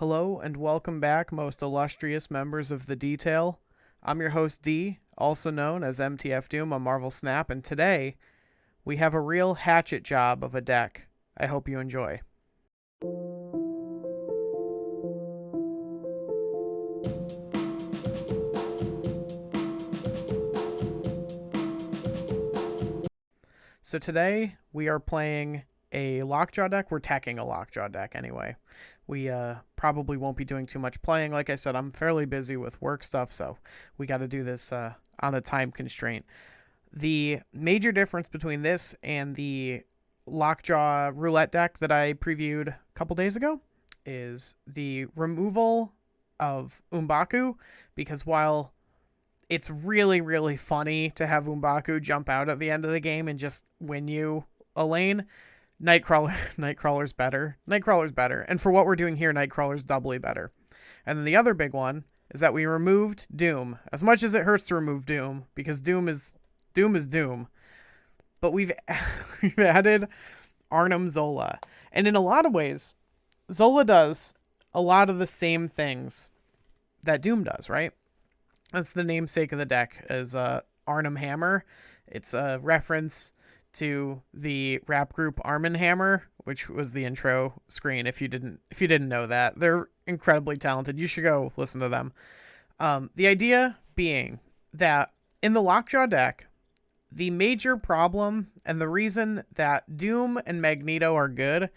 Hello and welcome back, most illustrious members of the Detail. I'm your host D, also known as MTF Doom on Marvel Snap, and today we have a real hatchet job of a deck. I hope you enjoy. So today we are playing a Lockjaw deck. We're teching a Lockjaw deck anyway. We probably won't be doing too much playing. Like I said, I'm fairly busy with work stuff, so we got to do this on a time constraint. The major difference between this and the Lockjaw roulette deck that I previewed a couple days ago is the removal of M'Baku, because while it's really, really funny to have M'Baku jump out at the end of the game and just win you a lane, Nightcrawler's better. Nightcrawler's better. And for what we're doing here, Nightcrawler's doubly better. And then the other big one is that we removed Doom. As much as it hurts to remove Doom, because Doom is Doom. But we've added Arnim Zola. And in a lot of ways, Zola does a lot of the same things that Doom does, right? That's the namesake of the deck, is Arnim-Hammer. It's a reference to the rap group Arm&Hammer, which was the intro screen. If you didn't know that, they're incredibly talented. You should go listen to them. The idea being that in the Lockjaw deck, the major problem and the reason that Doom and Magneto are good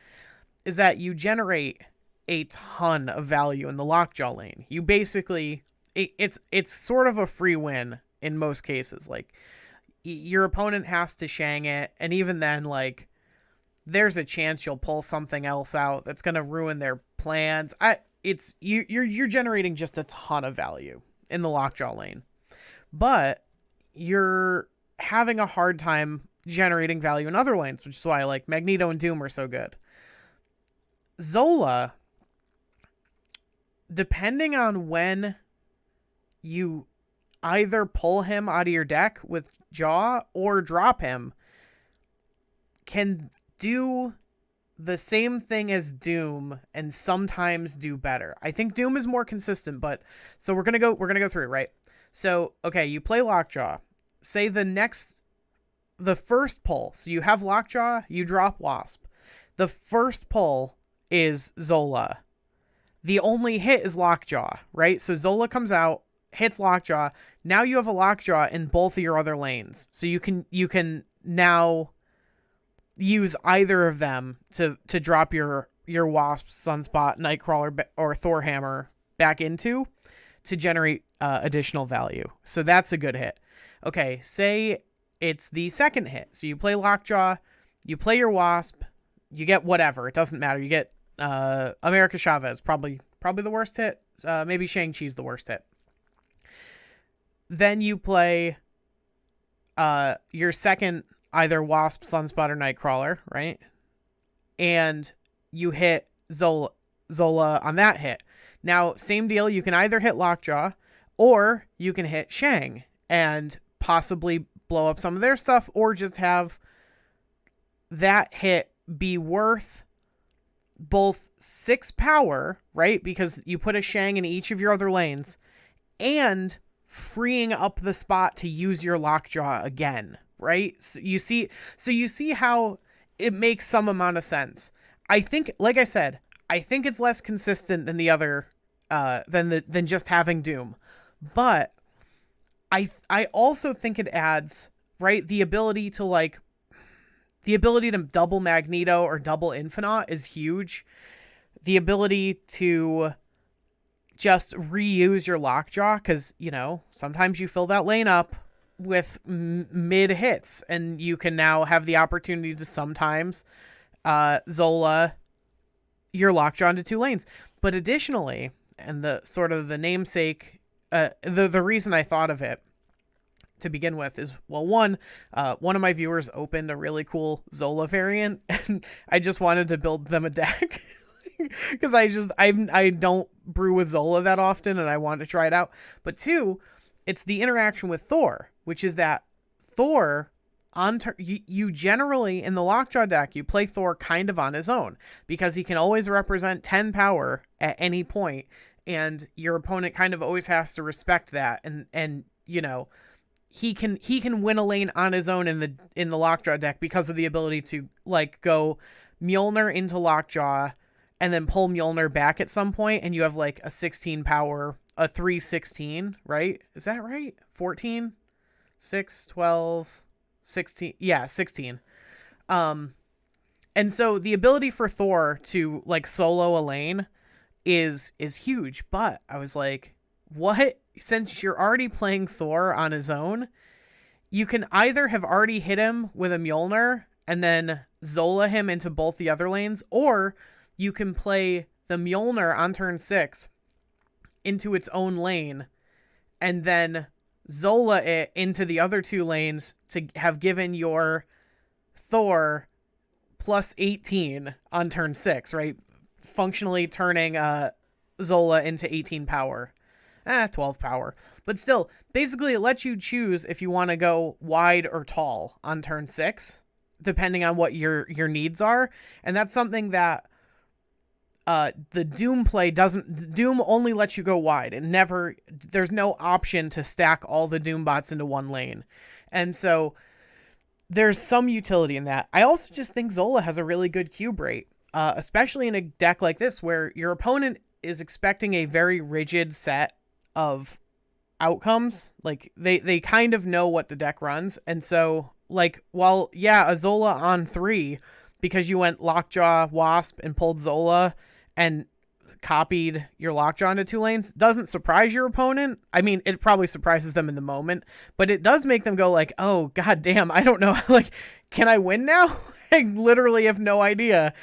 is that you generate a ton of value in the Lockjaw lane. You basically, it's sort of a free win in most cases. Like, your opponent has to shang it, and even then, like, there's a chance you'll pull something else out that's gonna ruin their plans. You're generating just a ton of value in the Lockjaw lane, but you're having a hard time generating value in other lanes, which is why, like, Magneto and Doom are so good. Zola, depending on when you either pull him out of your deck with Jaw or drop him, can do the same thing as Doom and sometimes do better. I think Doom is more consistent, but so we're gonna go through it, right? So okay, you play Lockjaw. Say the first pull. So you have Lockjaw, you drop Wasp. The first pull is Zola. The only hit is Lockjaw, right? So Zola comes out, hits Lockjaw. Now you have a Lockjaw in both of your other lanes. So you can now use either of them to drop your Wasp, Sunspot, Nightcrawler, or Thorhammer back into to generate additional value. So that's a good hit. Okay, say it's the second hit. So you play Lockjaw, you play your Wasp, you get whatever. It doesn't matter. You get America Chavez, probably the worst hit. Maybe Shang-Chi's the worst hit. Then you play your second either Wasp, Sunspot, or Nightcrawler, right? And you hit Zola on that hit. Now, same deal. You can either hit Lockjaw or you can hit Shang and possibly blow up some of their stuff, or just have that hit be worth both 6 power, right? Because you put a Shang in each of your other lanes, and freeing up the spot to use your Lockjaw again, right? So you see how it makes some amount of sense. I think, like I said, I think it's less consistent than the other, than just having Doom, but I also think it adds, right, the ability to double Magneto or double Infinite is huge. The ability to just reuse your Lockjaw, because, you know, sometimes you fill that lane up with mid hits, and you can now have the opportunity to sometimes Zola your Lockjaw into 2 lanes. But additionally, and the sort of the namesake, the reason I thought of it to begin with is, well, one of my viewers opened a really cool Zola variant, and I just wanted to build them a deck. Because I don't brew with Zola that often, and I wanted to try it out. But 2, it's the interaction with Thor, which is that Thor you generally, in the Lockjaw deck, you play Thor kind of on his own, because he can always represent 10 power at any point, and your opponent kind of always has to respect that, and you know, he can win a lane on his own in the Lockjaw deck because of the ability to like go Mjolnir into Lockjaw and then pull Mjolnir back at some point, and you have like a 16 power, a 3/16, right? Is that right? 14, 6, 12, 16. Yeah, 16. And so the ability for Thor to like solo a lane is huge, but I was like, what? Since you're already playing Thor on his own, you can either have already hit him with a Mjolnir and then Zola him into both the other lanes, or you can play the Mjolnir on turn 6 into its own lane and then Zola it into the other 2 lanes to have given your Thor plus 18 on turn 6, right? Functionally turning Zola into 18 power. 12 power. But still, basically it lets you choose if you want to go wide or tall on turn 6, depending on what your needs are. And that's something that the Doom play doesn't. Doom only lets you go wide. There's no option to stack all the Doom bots into one lane. And so there's some utility in that. I also just think Zola has a really good cube rate, especially in a deck like this where your opponent is expecting a very rigid set of outcomes. Like they kind of know what the deck runs, and so like, while a Zola on 3 because you went Lockjaw Wasp and pulled Zola and copied your Lockjaw into 2 lanes doesn't surprise your opponent. I mean, it probably surprises them in the moment, but it does make them go like, oh god damn, I don't know, like, can I win now? I literally have no idea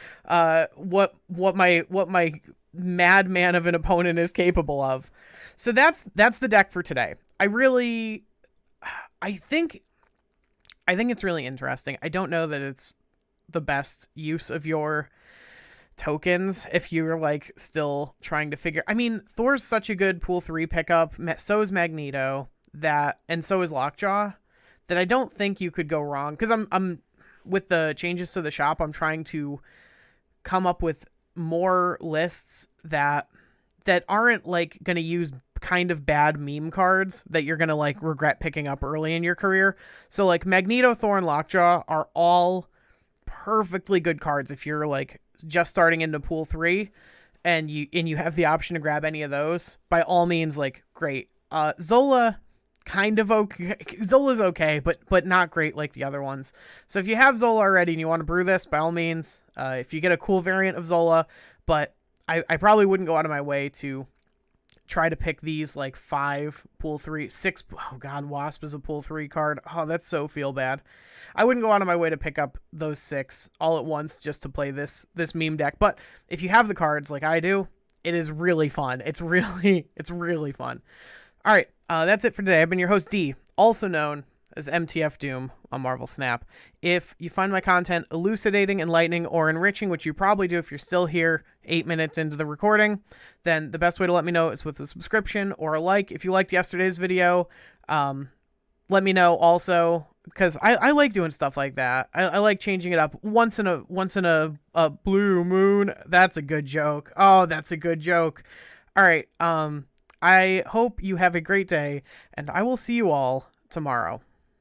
what my madman of an opponent is capable of. So that's the deck for today. I think it's really interesting. I don't know that it's the best use of your tokens if you're like still trying to figure. I mean, Thor's such a good pool 3 pickup, so is Magneto, and so is Lockjaw, that I don't think you could go wrong, because I'm with the changes to the shop, I'm trying to come up with more lists that aren't like going to use kind of bad meme cards that you're going to like regret picking up early in your career. So like Magneto, Thor, and Lockjaw are all perfectly good cards if you're like just starting into pool 3 and you have the option to grab any of those. By all means, like, great. Zola, kind of okay. Zola's okay, but not great like the other ones. So if you have Zola already and you want to brew this, by all means, if you get a cool variant of Zola, but I probably wouldn't go out of my way to try to pick these like 5 pool 3, 6. Oh god, Wasp is a pool 3 card. Oh, that's so feel bad. I wouldn't go out of my way to pick up those 6 all at once just to play this meme deck. But if you have the cards like I do, it is really fun. It's really fun. All right, that's it for today. I've been your host D, also known as MTF Doom on Marvel Snap. If you find my content elucidating, enlightening, or enriching, which you probably do if you're still here 8 minutes into the recording, then the best way to let me know is with a subscription or a like. If you liked yesterday's video, let me know also, because I like doing stuff like that. I like changing it up once in a blue moon. That's a good joke. Oh, that's a good joke. All right. I hope you have a great day, and I will see you all tomorrow.